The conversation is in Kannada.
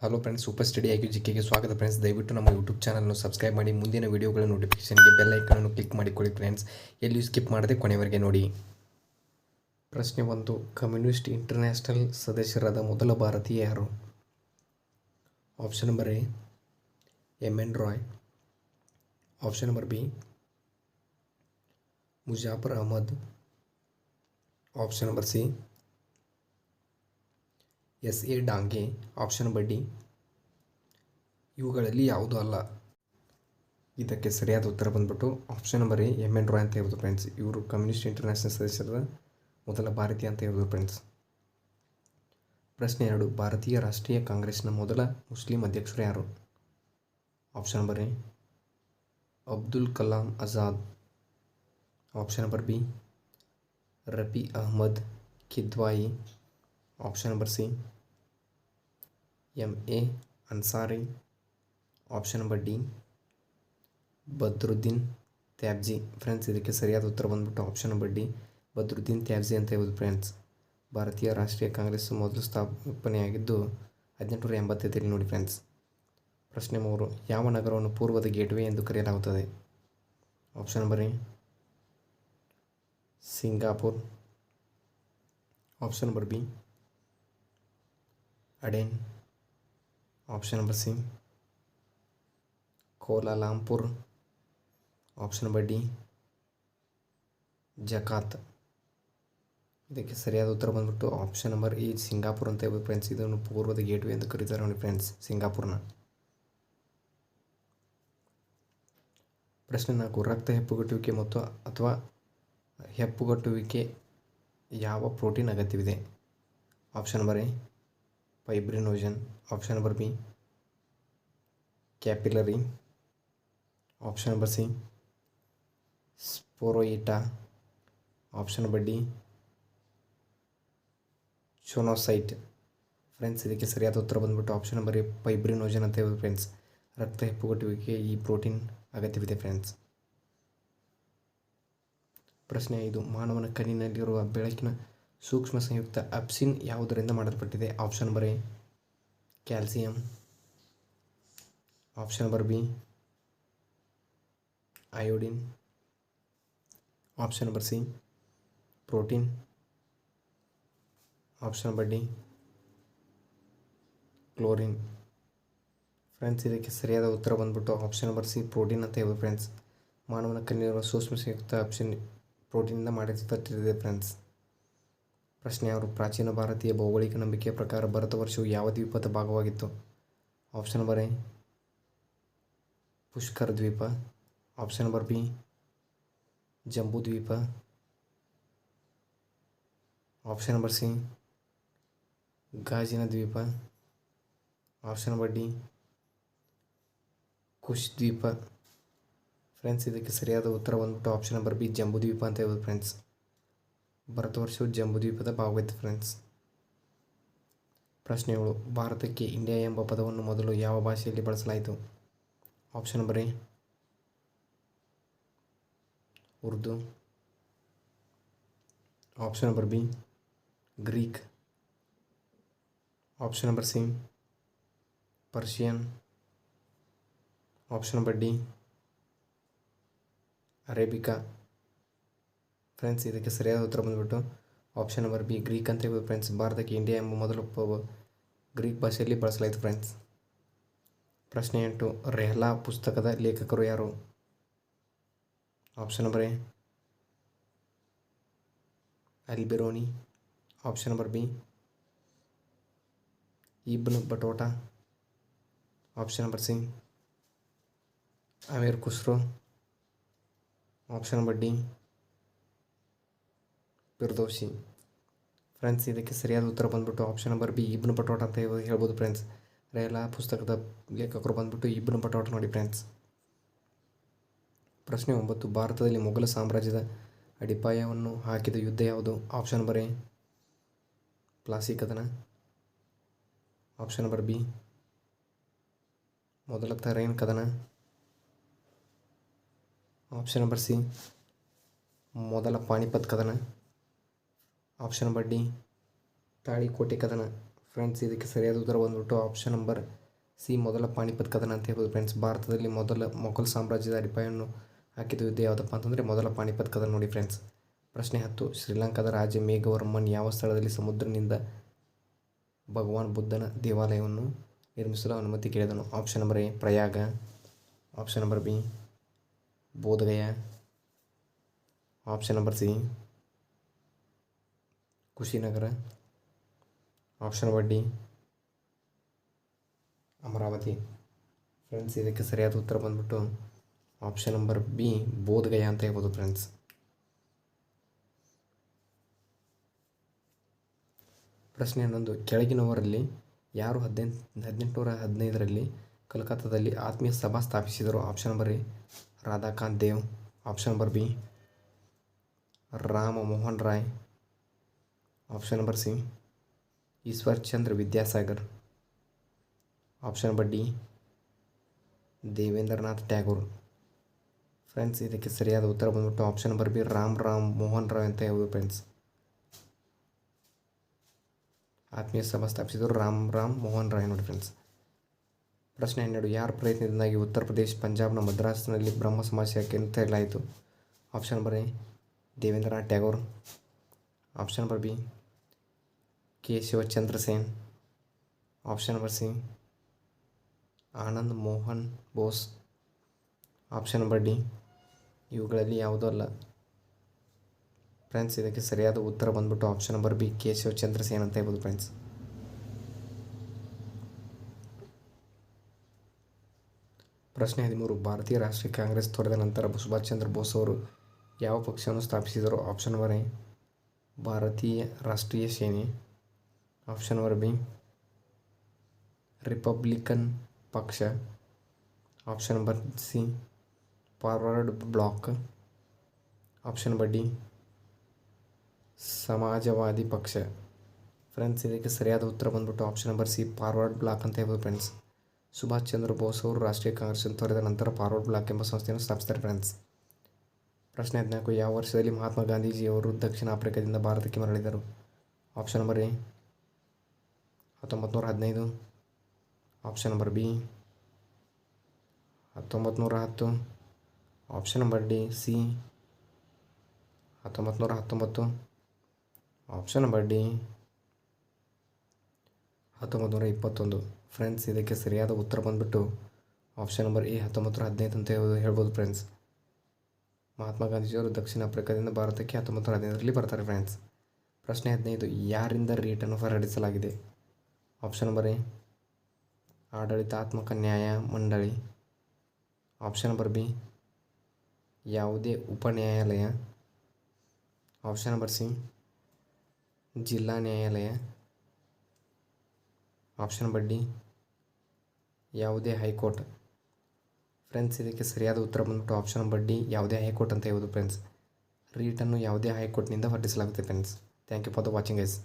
ಹಲೋ ಫ್ರೆಂಡ್ಸ್, ಸೂಪರ್ ಸ್ಟಡಿ ಆಗಿ ಜಿಕೆಗೆ ಸ್ವಾಗತ ಫ್ರೆಂಡ್ಸ್. ದಯವಿಟ್ಟು ನಮ್ಮ ಯೂಟ್ಯೂಬ್ ಚಾನಲ್ನ ಸಬ್ಸ್ಕ್ರೈಬ್ ಮಾಡಿ ಮುಂದಿನ ವಿಡಿಯೋಗಳ ನೋಟಿಫಿಕೇಷನ್ಗೆ ಬೆಲ್ ಐಕನನ್ನು ಕ್ಲಿಕ್ ಮಾಡಿಕೊಳ್ಳಿ ಫ್ರೆಂಡ್ಸ್. ಎಲ್ಲಿಯೂ ಸ್ಕಿಪ್ ಮಾಡದೆ ಕೊನೆವರೆಗೆ ನೋಡಿ. ಪ್ರಶ್ನೆ 1. ಕಮ್ಯುನಿಸ್ಟ್ ಇಂಟರ್ನ್ಯಾಷನಲ್ ಸದಸ್ಯರಾದ ಮೊದಲ ಭಾರತೀಯ ಯಾರು? Option number A M N. Roy. Option number B Muzaffar Ahmad. Option number C S A. Dange. Option number D ಇವುಗಳಲ್ಲಿ ಯಾವುದೂ ಅಲ್ಲ. ಇದಕ್ಕೆ ಸರಿಯಾದ ಉತ್ತರ ಬಂದ್ಬಿಟ್ಟು option number A M N. Roy ಅಂತ ಹೇಳ್ಬೋದು ಫ್ರೆಂಡ್ಸ್. ಇವರು ಕಮ್ಯುನಿಸ್ಟ್ ಇಂಟರ್ನ್ಯಾಷನಲ್ ಸದಸ್ಯರ ಮೊದಲ ಭಾರತೀಯ ಅಂತ ಹೇಳ್ಬೋದು ಫ್ರೆಂಡ್ಸ್. ಪ್ರಶ್ನೆ 2. ಭಾರತೀಯ ರಾಷ್ಟ್ರೀಯ ಕಾಂಗ್ರೆಸ್ನ ಮೊದಲ ಮುಸ್ಲಿಂ ಅಧ್ಯಕ್ಷರು ಯಾರು? Option number A Abdul Kalam Azad. Option number B Rafi Ahmed Kidwai. Option number C M A. Ansari. Option number D Badruddin Tyabji. Friends, ಇದಕ್ಕೆ ಸರಿಯಾದ ಉತ್ತರ ಬಂದ್ಬಿಟ್ಟು option number D Badruddin Tyabji ಅಂತ ಹೇಳ್ಬೋದು ಫ್ರೆಂಡ್ಸ್. ಭಾರತೀಯ ರಾಷ್ಟ್ರೀಯ ಕಾಂಗ್ರೆಸ್ ಮೊದಲು ಸ್ಥಾಪನೆಯಾಗಿದ್ದು 1885 ನೋಡಿ ಫ್ರೆಂಡ್ಸ್. ಪ್ರಶ್ನೆ 3. ಯಾವ ನಗರವನ್ನು ಪೂರ್ವದ ಗೇಟ್ವೇ ಎಂದು ಕರೆಯಲಾಗುತ್ತದೆ? Option number A Singapore. Option number B Aden. Option number C Kuala Lumpur. Option number D Jakarta. ಇದಕ್ಕೆ ಸರಿಯಾದ ಉತ್ತರ ಬಂದ್ಬಿಟ್ಟು ಆಪ್ಷನ್ ನಂಬರ್ ಎ ಸಿಂಗಾಪುರ್ ಅಂತ ಹೇಳ್ಬೋದು ಫ್ರೆಂಡ್ಸ್. ಇದನ್ನು ಪೂರ್ವದ ಗೇಟ್ವೇ ಎಂದು ಕರೀತಾರೆ ನೋಡಿ ಫ್ರೆಂಡ್ಸ್, ಸಿಂಗಾಪುರ್ನ. ಪ್ರಶ್ನೆ 4. ರಕ್ತ ಹೆಪ್ಪುಗಟ್ಟುವಿಕೆ ಮತ್ತು ಅಥವಾ ಹೆಪ್ಪುಗಟ್ಟುವಿಕೆ ಯಾವ ಪ್ರೋಟೀನ್ ಅಗತ್ಯವಿದೆ? Option number A fibrinogen. Option number B capillary. Option number C sporozoite. Option number D choanocyte. Friends, ಇದಕ್ಕೆ ಸರಿಯಾದ ಉತ್ತರ ಬಂದ್ಬಿಟ್ಟು ಆಪ್ಷನ್ ನಂಬರ್ ಎ ಫೈಬ್ರಿನೋಜನ್ ಅಂತ ಹೇಳ್ಬೋದು ಫ್ರೆಂಡ್ಸ್. ರಕ್ತ ಹೆಪ್ಪುಗಟ್ಟುವಿಕೆ ಈ ಪ್ರೋಟೀನ್ ಅಗತ್ಯವಿದೆ ಫ್ರೆಂಡ್ಸ್. ಪ್ರಶ್ನೆ 5. ಮಾನವನ ಕಣ್ಣಿನಲ್ಲಿರುವ ಬೆಳಕಿನ ಸೂಕ್ಷ್ಮ ಸಂಯುಕ್ತ ಅಪ್ಸಿನ್ ಯಾವುದರಿಂದ ಮಾಡಲ್ಪಟ್ಟಿದೆ? Option number A calcium. Option number B iodine. Option number C protein. Option number D chlorine. Friends, ಇದಕ್ಕೆ ಸರಿಯಾದ ಉತ್ತರ ಬಂದ್ಬಿಟ್ಟು ಆಪ್ಷನ್ ನಂಬರ್ ಸಿ ಪ್ರೋಟೀನ್ ಅಂತ ಹೇಳ್ಬೋದು ಫ್ರೆಂಡ್ಸ್. ಮಾನವನ ಕಣ್ಣಿನಲ್ಲಿರುವ ಸೂಕ್ಷ್ಮ ಸಂಯುಕ್ತ ಅಪ್ಸಿನ್ ಪ್ರೋಟೀನಿಂದ ಮಾಡಿರ್ತದೆ ಫ್ರೆಂಡ್ಸ್. ಪ್ರಶ್ನೆ 6. ಪ್ರಾಚೀನ ಭಾರತೀಯ ಭೌಗೋಳಿಕ ನಂಬಿಕೆಯ ಪ್ರಕಾರ ಭರತ ವರ್ಷವು ಯಾವ ದ್ವೀಪದ ಭಾಗವಾಗಿತ್ತು? ಆಪ್ಷನ್ ನಂಬರ್ ಎ ಪುಷ್ಕರ್ ದ್ವೀಪ. ಆಪ್ಷನ್ ನಂಬರ್ ಬಿ ಜಂಬೂ ದ್ವೀಪ. ಆಪ್ಷನ್ ನಂಬರ್ ಸಿ ಗಾಜಿನ ದ್ವೀಪ. ಆಪ್ಷನ್ ನಂಬರ್ ಡಿ ಕುಶ್ ದ್ವೀಪ. ಫ್ರೆಂಡ್ಸ್, ಇದಕ್ಕೆ ಸರಿಯಾದ ಉತ್ತರ ಬಂದ್ಬಿಟ್ಟು ಆಪ್ಷನ್ ನಂಬರ್ ಬಿ ಜಂಬೂ ದ್ವೀಪ ಅಂತ ಹೇಳ್ಬೋದು ಫ್ರೆಂಡ್ಸ್. ಭರತ ವರ್ಷವು ಜಂಬೂ ದ್ವೀಪದ ಭಾಗವಾಯಿತು ಫ್ರೆಂಡ್ಸ್. ಪ್ರಶ್ನೆ 7. ಭಾರತಕ್ಕೆ ಇಂಡಿಯಾ ಎಂಬ ಪದವನ್ನು ಮೊದಲು ಯಾವ ಭಾಷೆಯಲ್ಲಿ ಬಳಸಲಾಯಿತು? Option number A Urdu. Option number B Greek. Option number C Persian. Option number D arabica. Friends, ಇದಕ್ಕೆ ಸರಿಯಾದ ಉತ್ತರ ಬಂದ್ಬಿಟ್ಟು ಆಪ್ಷನ್ ನಂಬರ್ ಬಿ ಗ್ರೀಕ್ ಅಂತ ಹೇಳ್ಬೋದು ಫ್ರೆಂಡ್ಸ್. ಭಾರತಕ್ಕೆ ಇಂಡಿಯಾ ಎಂಬ ಮೊದಲು ಗ್ರೀಕ್ ಭಾಷೆಯಲ್ಲಿ ಬಳಸಲಾಯಿತು ಫ್ರೆಂಡ್ಸ್. ಪ್ರಶ್ನೆ 8. ರೆಹ್ಲಾ ಪುಸ್ತಕದ ಲೇಖಕರು ಯಾರು? Option number A Alberuni. Option number B Ibn Battuta. Option number C Amir Khusro. Option number D Firdausi. Friends, ಇದಕ್ಕೆ ಸರಿಯಾದ ಉತ್ತರ ಬಂದ್ಬಿಟ್ಟು option number B Ibn Battuta ಅಂತ ಹೇಳ್ಬೋದು ಫ್ರೆಂಡ್ಸ್. ರೆಹ್ಲಾ ಪುಸ್ತಕದ ಲೇಖಕರು ಬಂದ್ಬಿಟ್ಟು ಇಬ್ನ್ ಬಟೋಟಾ ನೋಡಿ ಫ್ರೆಂಡ್ಸ್. ಪ್ರಶ್ನೆ 9. ಭಾರತದಲ್ಲಿ ಮೊಘಲ ಸಾಮ್ರಾಜ್ಯದ ಅಡಿಪಾಯವನ್ನು ಹಾಕಿದ ಯುದ್ಧ ಯಾವುದು? ಆಪ್ಷನ್ ನಂಬರ್ ಎ ಪ್ಲಾಸಿ ಕದನ. ಆಪ್ಷನ್ ನಂಬರ್ ಬಿ ಮೊದಲ ತರೈನ್ ಕದನ. ಆಪ್ಷನ್ ನಂಬರ್ ಸಿ ಮೊದಲ ಪಾಣಿಪತ್ ಕದನ. ಆಪ್ಷನ್ ನಂಬರ್ ಡಿ ತಾಳಿಕೋಟೆ ಕದನ. ಫ್ರೆಂಡ್ಸ್ ಇದಕ್ಕೆ ಸರಿಯಾದ ಉತ್ತರ ಬಂದ್ಬಿಟ್ಟು ಆಪ್ಷನ್ ನಂಬರ್ ಸಿ ಮೊದಲ ಪಾಣಿಪತ್ ಕದನ ಅಂತ ಹೇಳ್ಬೋದು ಫ್ರೆಂಡ್ಸ್. ಭಾರತದಲ್ಲಿ ಮೊಘಲ್ ಸಾಮ್ರಾಜ್ಯದ ಅಡಿಪಾಯವನ್ನು ಹಾಕಿದ ಯುದ್ಧ ಯಾವುದಪ್ಪ ಅಂತಂದರೆ ಮೊದಲ ಪಾಣಿಪತ್ ಕದನ ನೋಡಿ ಫ್ರೆಂಡ್ಸ್. ಪ್ರಶ್ನೆ 10. ಶ್ರೀಲಂಕಾದ ರಾಜ ಮೇಘವರ್ಮನ್ ಯಾವ ಸ್ಥಳದಲ್ಲಿ ಸಮುದ್ರನಿಂದ ಭಗವಾನ್ ಬುದ್ಧನ ದೇವಾಲಯವನ್ನು ನಿರ್ಮಿಸಲು ಅನುಮತಿ ಕೇಳಿದನು? Option number A Prayag, option number B Bodh Gaya, option number C Kushinagar, option number D Amaravati. Friends ಇದಕ್ಕೆ ಸರಿಯಾದ ಉತ್ತರ ಬಂದ್ಬಿಟ್ಟು ಆಪ್ಷನ್ ನಂಬರ್ ಬಿ ಬೋಧಗಯ ಅಂತ ಹೇಳ್ಬೋದು ಫ್ರೆಂಡ್ಸ್. ಪ್ರಶ್ನೆ 11. ಕೆಳಗಿನವರಲ್ಲಿ ಯಾರು 1815ರಲ್ಲಿ ಕಲ್ಕತ್ತಾದಲ್ಲಿ ಆತ್ಮೀಯ ಸಭಾ ಸ್ಥಾಪಿಸಿದರು? Option number A Radhakant Dev, option number B Rama Mohan Roy, option number C Ishwar Chandra Vidyasagar, option number D Debendranath Tagore. Friends ಇದಕ್ಕೆ ಸರಿಯಾದ ಉತ್ತರ ಬಂದ್ಬಿಟ್ಟು option number B Ram Mohan Roy ಅಂತ ಹೇಳ್ಬೋದು ಫ್ರೆಂಡ್ಸ್. ಆತ್ಮೀಯ ಸಭಾ ಸ್ಥಾಪಿಸಿದರು ರಾಮ್ ಮೋಹನ್ ರಾಯ್ ನೋಡಿ ಫ್ರೆಂಡ್ಸ್. ಪ್ರಶ್ನೆ 12. ಯಾರ ಪ್ರಯತ್ನದಿಂದಾಗಿ ಉತ್ತರ ಪ್ರದೇಶ ಪಂಜಾಬ್ನ ಮದ್ರಾಸ್ನಲ್ಲಿ ಬ್ರಹ್ಮ ಸಮಾಜ ಶಾಖೆಯನ್ನು ತೆರೆಯಲಾಯಿತು? Option number A Debendranath Tagore, option number B Keshavchandra Sen, option number C Anand Mohan Bose, option number D ಇವುಗಳಲ್ಲಿ ಯಾವುದೂ ಅಲ್ಲ. ಫ್ರೆಂಡ್ಸ್ ಇದಕ್ಕೆ ಸರಿಯಾದ ಉತ್ತರ ಬಂದ್ಬಿಟ್ಟು option number B Keshavchandra Sen ಅಂತ ಹೇಳ್ಬೋದು ಫ್ರೆಂಡ್ಸ್. ಪ್ರಶ್ನೆ 13. ಭಾರತೀಯ ರಾಷ್ಟ್ರೀಯ ಕಾಂಗ್ರೆಸ್ ತೊರೆದ ನಂತರ ಸುಭಾಷ್ ಚಂದ್ರ ಬೋಸ್ ಅವರು ಯಾವ ಪಕ್ಷವನ್ನು ಸ್ಥಾಪಿಸಿದರು? ಆಪ್ಷನ್ ನಂಬರ್ ಎ ಭಾರತೀಯ ರಾಷ್ಟ್ರೀಯ ಸೇನೆ, ಆಪ್ಷನ್ ನಂಬರ್ ಬಿ ರಿಪಬ್ಲಿಕನ್ ಪಕ್ಷ, option number C Forward Bloc, option number D Samajwadi ಪಕ್ಷ. ಫ್ರೆಂಡ್ಸ್ ಇದಕ್ಕೆ ಸರಿಯಾದ ಉತ್ತರ ಬಂದ್ಬಿಟ್ಟು option number C Forward Bloc ಅಂತ ಹೇಳ್ಬೋದು ಫ್ರೆಂಡ್ಸ್. ಸುಭಾಷ್ ಚಂದ್ರ ಬೋಸ್ ಅವರು ರಾಷ್ಟ್ರೀಯ ಕಾಂಗ್ರೆಸ್ಸನ್ನು ತೊರೆದ ನಂತರ ಫಾರ್ವರ್ಡ್ ಬ್ಲಾಕ್ ಎಂಬ ಸಂಸ್ಥೆಯನ್ನು ಸ್ಥಾಪಿಸ್ತಾರೆ ಫ್ರೆಂಡ್ಸ್. ಪ್ರಶ್ನೆ 14. ಯಾವ ವರ್ಷದಲ್ಲಿ ಮಹಾತ್ಮ ಗಾಂಧೀಜಿಯವರು ದಕ್ಷಿಣ ಆಫ್ರಿಕಾದಿಂದ ಭಾರತಕ್ಕೆ ಮರಳಿದರು? Option number A 1915, option number B 1910, option number D C 1919, option number D 1921. Friends ಇದಕ್ಕೆ ಸರಿಯಾದ ಉತ್ತರ ಬಂದ್ಬಿಟ್ಟು ಆಪ್ಷನ್ ನಂಬರ್ ಎ 1915 ಅಂತ ಹೇಳ್ಬೋದು ಫ್ರೆಂಡ್ಸ್. ಮಹಾತ್ಮ ಗಾಂಧೀಜಿಯವರು ದಕ್ಷಿಣ ಆಫ್ರಿಕಾದಿಂದ ಭಾರತಕ್ಕೆ 1915ರಲ್ಲಿ ಬರ್ತಾರೆ ಫ್ರೆಂಡ್ಸ್. ಪ್ರಶ್ನೆ 15. ಯಾರಿಂದ ರೀಟನ್ನು ಹೊರಡಿಸಲಾಗಿದೆ? ಆಪ್ಷನ್ ನಂಬರ್ ಎ ಆಡಳಿತಾತ್ಮಕ ನ್ಯಾಯ ಮಂಡಳಿ, ಆಪ್ಷನ್ ನಂಬರ್ ಬಿ ಯಾವುದೇ ಉಪನ್ಯಾಯಾಲಯ, ಆಪ್ಷನ್ ನಂಬರ್ ಸಿ ಜಿಲ್ಲಾ ನ್ಯಾಯಾಲಯ, ಆಪ್ಷನ್ ನಂಬರ್ ಡಿ ಯಾವುದೇ ಹೈಕೋರ್ಟ್. ಫ್ರೆಂಡ್ಸ್ ಇದಕ್ಕೆ ಸರಿಯಾದ ಉತ್ತರ ಬಂದ್ಬಿಟ್ಟು ಆಪ್ಷನ್ ನಂಬರ್ ಡಿ ಯಾವುದೇ ಹೈಕೋರ್ಟ್ ಅಂತ ಹೇಳ್ಬೋದು ಫ್ರೆಂಡ್ಸ್. ರೀಟನ್ನು ಯಾವುದೇ ಹೈಕೋರ್ಟ್ನಿಂದ ಹೊರಡಿಸಲಾಗುತ್ತೆ friends. Thank you for the watching guys.